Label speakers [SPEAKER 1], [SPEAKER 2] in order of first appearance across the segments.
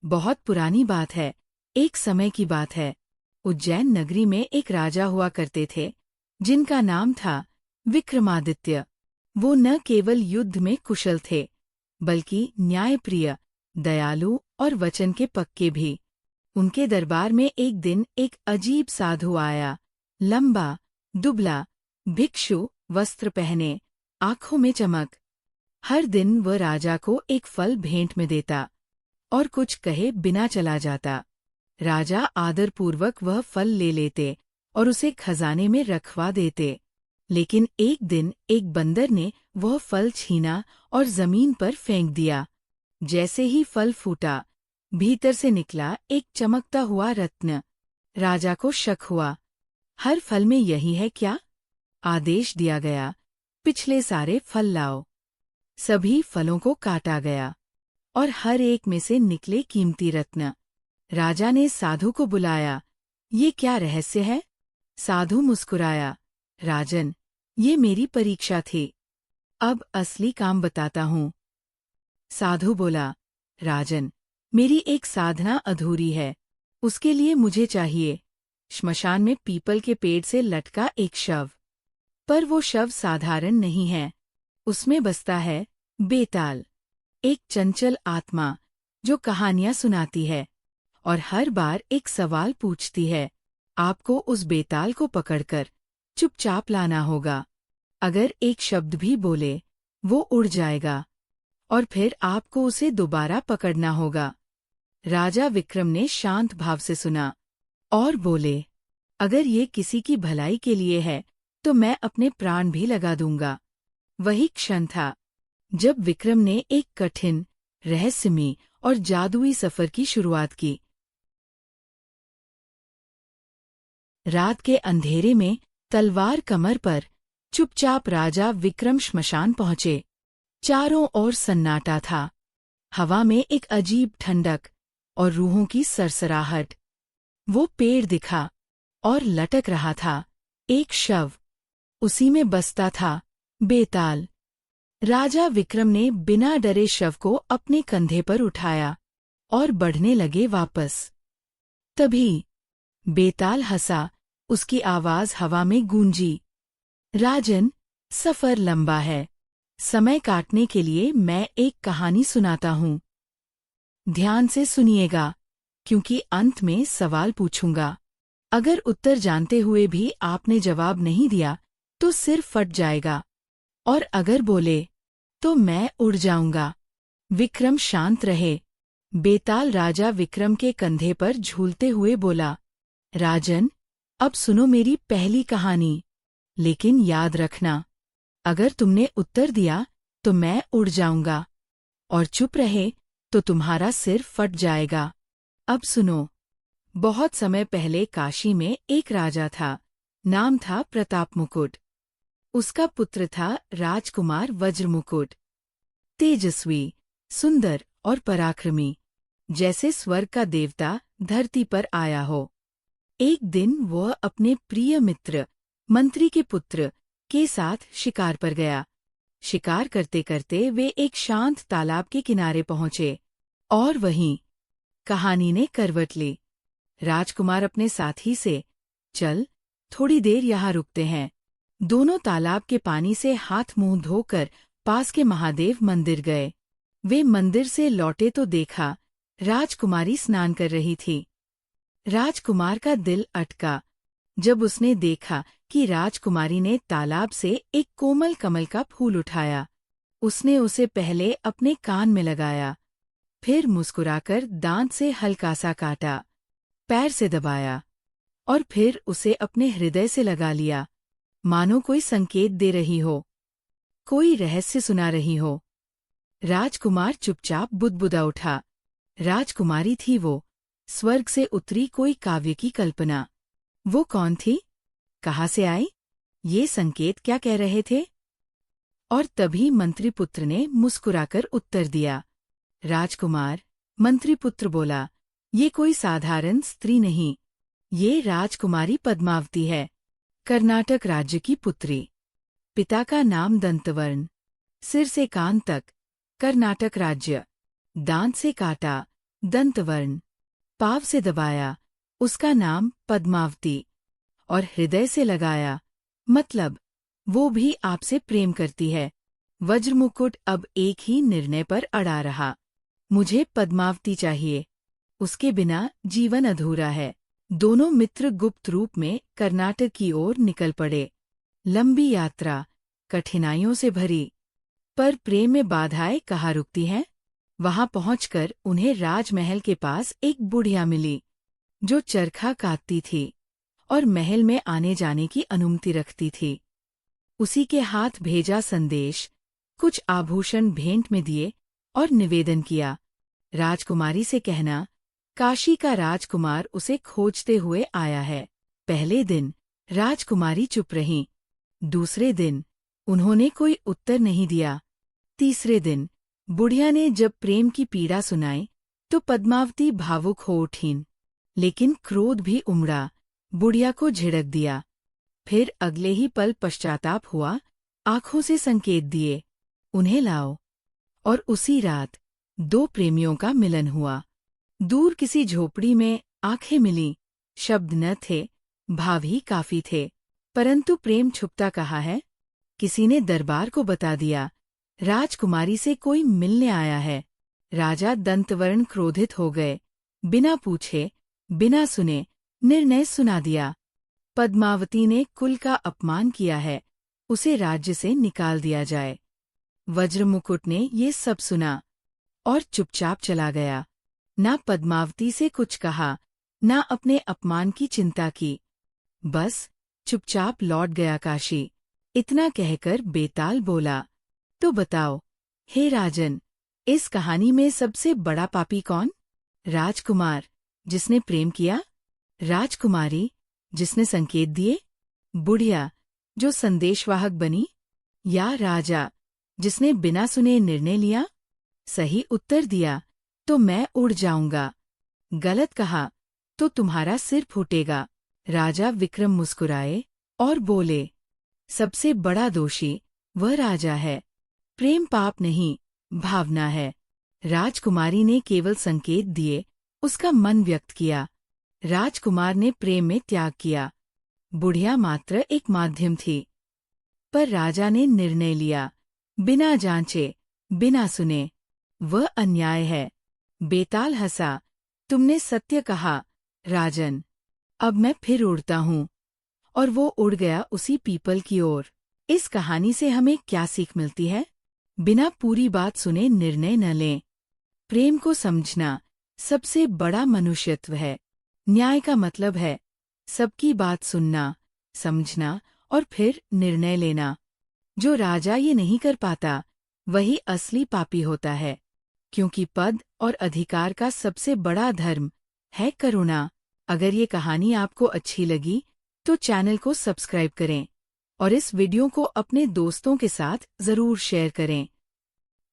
[SPEAKER 1] बहुत पुरानी बात है। एक समय की बात है। उज्जैन नगरी में एक राजा हुआ करते थे, जिनका नाम था विक्रमादित्य। वो न केवल युद्ध में कुशल थे, बल्कि न्यायप्रिय, दयालु और वचन के पक्के भी। उनके दरबार में एक दिन एक अजीब साधु आया। लंबा, दुबला, भिक्षु वस्त्र पहने, आंखों में चमक। हर दिन वह राजा को एक फल भेंट में देता और कुछ कहे बिना चला जाता। राजा आदरपूर्वक वह फल ले लेते और उसे खजाने में रखवा देते। लेकिन एक दिन एक बंदर ने वह फल छीना और जमीन पर फेंक दिया। जैसे ही फल फूटा, भीतर से निकला एक चमकता हुआ रत्न। राजा को शक हुआ, हर फल में यही है क्या? आदेश दिया गया, पिछले सारे फल लाओ। सभी फलों को काटा गया और हर एक में से निकले कीमती रत्न। राजा ने साधु को बुलाया। ये क्या रहस्य है? साधु मुस्कुराया, राजन, ये मेरी परीक्षा थी। अब असली काम बताता हूँ। साधु बोला, राजन, मेरी एक साधना अधूरी है। उसके लिए मुझे चाहिए श्मशान में पीपल के पेड़ से लटका एक शव। पर वो शव साधारण नहीं है। उसमें बसता है बेताल, एक चंचल आत्मा जो कहानियां सुनाती है और हर बार एक सवाल पूछती है। आपको उस बेताल को पकड़कर चुपचाप लाना होगा। अगर एक शब्द भी बोले, वो उड़ जाएगा और फिर आपको उसे दोबारा पकड़ना होगा। राजा विक्रम ने शांत भाव से सुना और बोले, अगर ये किसी की भलाई के लिए है तो मैं अपने प्राण भी लगा दूंगा। वही क्षण था जब विक्रम ने एक कठिन, रहस्यमयी और जादुई सफर की शुरुआत की। रात के अंधेरे में तलवार कमर पर चुपचाप राजा विक्रम श्मशान पहुंचे। चारों ओर सन्नाटा था। हवा में एक अजीब ठंडक और रूहों की सरसराहट। वो पेड़ दिखा और लटक रहा था एक शव। उसी में बसता था बेताल। राजा विक्रम ने बिना डरे शव को अपने कंधे पर उठाया और बढ़ने लगे वापस। तभी बेताल हंसा, उसकी आवाज हवा में गूंजी, राजन, सफर लंबा है। समय काटने के लिए मैं एक कहानी सुनाता हूँ। ध्यान से सुनिएगा, क्योंकि अंत में सवाल पूछूंगा। अगर उत्तर जानते हुए भी आपने जवाब नहीं दिया तो सिर फट जाएगा, और अगर बोले तो मैं उड़ जाऊंगा। विक्रम शांत रहे। बेताल राजा विक्रम के कंधे पर झूलते हुए बोला, राजन, अब सुनो मेरी पहली कहानी। लेकिन याद रखना, अगर तुमने उत्तर दिया तो मैं उड़ जाऊंगा, और चुप रहे तो तुम्हारा सिर फट जाएगा। अब सुनो। बहुत समय पहले काशी में एक राजा था। नाम था प्रताप मुकुट। उसका पुत्र था राजकुमार वज्रमुकुट। तेजस्वी, सुंदर और पराक्रमी, जैसे स्वर्ग का देवता धरती पर आया हो। एक दिन वह अपने प्रिय मित्र मंत्री के पुत्र के साथ शिकार पर गया। शिकार करते करते वे एक शांत तालाब के किनारे पहुंचे, और वहीं कहानी ने करवट ली। राजकुमार अपने साथी से, चल, थोड़ी देर यहाँ रुकते हैं। दोनों तालाब के पानी से हाथ मुंह धोकर पास के महादेव मंदिर गए। वे मंदिर से लौटे तो देखा राजकुमारी स्नान कर रही थी। राजकुमार का दिल अटका जब उसने देखा कि राजकुमारी ने तालाब से एक कोमल कमल का फूल उठाया। उसने उसे पहले अपने कान में लगाया, फिर मुस्कुराकर दांत से हल्का सा काटा, पैर से दबाया, और फिर उसे अपने हृदय से लगा लिया, मानो कोई संकेत दे रही हो, कोई रहस्य सुना रही हो। राजकुमार चुपचाप बुदबुदा उठा। राजकुमारी थी वो, स्वर्ग से उतरी कोई काव्य की कल्पना। वो कौन थी? कहाँ से आई? ये संकेत क्या कह रहे थे? और तभी मंत्रीपुत्र ने मुस्कुराकर उत्तर दिया। राजकुमार, मंत्रीपुत्र बोला, ये कोई साधारण स्त्री नहीं, ये राजकुमारी पद्मावती है, कर्नाटक राज्य की पुत्री। पिता का नाम दंतवर्ण, सिर से कान तक, कर्नाटक राज्य, दांत से काटा, दंतवर्ण। पाव से दबाया, उसका नाम पद्मावती। और हृदय से लगाया, मतलब वो भी आपसे प्रेम करती है। वज्रमुकुट अब एक ही निर्णय पर अड़ा रहा, मुझे पद्मावती चाहिए, उसके बिना जीवन अधूरा है। दोनों मित्र गुप्त रूप में कर्नाटक की ओर निकल पड़े। लंबी यात्रा, कठिनाइयों से भरी, पर प्रेम में बाधाएं कहाँ रुकती हैं। वहां पहुंचकर उन्हें राजमहल के पास एक बुढ़िया मिली, जो चरखा काटती थी और महल में आने जाने की अनुमति रखती थी। उसी के हाथ भेजा संदेश, कुछ आभूषण भेंट में दिए और निवेदन किया, राजकुमारी से कहना, काशी का राजकुमार उसे खोजते हुए आया है। पहले दिन राजकुमारी चुप रहीं। दूसरे दिन उन्होंने कोई उत्तर नहीं दिया। तीसरे दिन बुढ़िया ने जब प्रेम की पीड़ा सुनाई तो पद्मावती भावुक हो उठीं, लेकिन क्रोध भी उमड़ा, बुढ़िया को झिड़क दिया। फिर अगले ही पल पश्चाताप हुआ, आंखों से संकेत दिए, उन्हें लाओ। और उसी रात दो प्रेमियों का मिलन हुआ। दूर किसी झोपड़ी में आंखें मिलीं, शब्द न थे, भाव ही काफी थे, परंतु प्रेम छुपता कहाँ है। किसी ने दरबार को बता दिया, राजकुमारी से कोई मिलने आया है। राजा दंतवर्ण क्रोधित हो गए, बिना पूछे, बिना सुने निर्णय सुना दिया। पद्मावती ने कुल का अपमान किया है, उसे राज्य से निकाल दिया जाए। वज्रमुकुट ने ये सब सुना और चुपचाप चला गया। ना पद्मावती से कुछ कहा, ना अपने अपमान की चिंता की, बस चुपचाप लौट गया काशी। इतना कहकर बेताल बोला, तो बताओ, हे राजन, इस कहानी में सबसे बड़ा पापी कौन? राजकुमार, जिसने प्रेम किया? राजकुमारी, जिसने संकेत दिए? बुढ़िया, जो संदेशवाहक बनी? या राजा, जिसने बिना सुने निर्णय लिया? सही उत्तर दिया तो मैं उड़ जाऊंगा, गलत कहा तो तुम्हारा सिर फूटेगा। राजा विक्रम मुस्कुराए और बोले, सबसे बड़ा दोषी वह राजा है, प्रेम पाप नहीं, भावना है। राजकुमारी ने केवल संकेत दिए, उसका मन व्यक्त किया। राजकुमार ने प्रेम में त्याग किया, बुढ़िया मात्र एक माध्यम थी। पर राजा ने निर्णय लिया, बिना जांचे, बिना सुने। वह अन्याय है। बेताल हंसा, तुमने सत्य कहा, राजन। अब मैं फिर उड़ता हूँ। और वो उड़ गया उसी पीपल की ओर। इस कहानी से हमें क्या सीख मिलती है? बिना पूरी बात सुने निर्णय न लें। प्रेम को समझना सबसे बड़ा मनुष्यत्व है। न्याय का मतलब है सबकी बात सुनना, समझना और फिर निर्णय लेना। जो राजा ये नहीं कर पाता, वही असली पापी होता है, क्योंकि पद और अधिकार का सबसे बड़ा धर्म है करुणा। अगर ये कहानी आपको अच्छी लगी तो चैनल को सब्सक्राइब करें और इस वीडियो को अपने दोस्तों के साथ जरूर शेयर करें।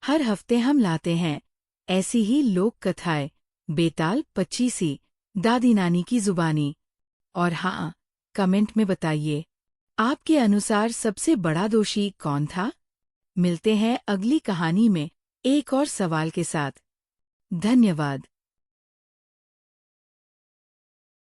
[SPEAKER 1] हर हफ्ते हम लाते हैं ऐसी ही लोक कथाएं, बेताल पच्चीसी, दादी नानी की जुबानी। और हाँ, कमेंट में बताइए, आपके अनुसार सबसे बड़ा दोषी कौन था? मिलते हैं अगली कहानी में एक और सवाल के साथ। धन्यवाद।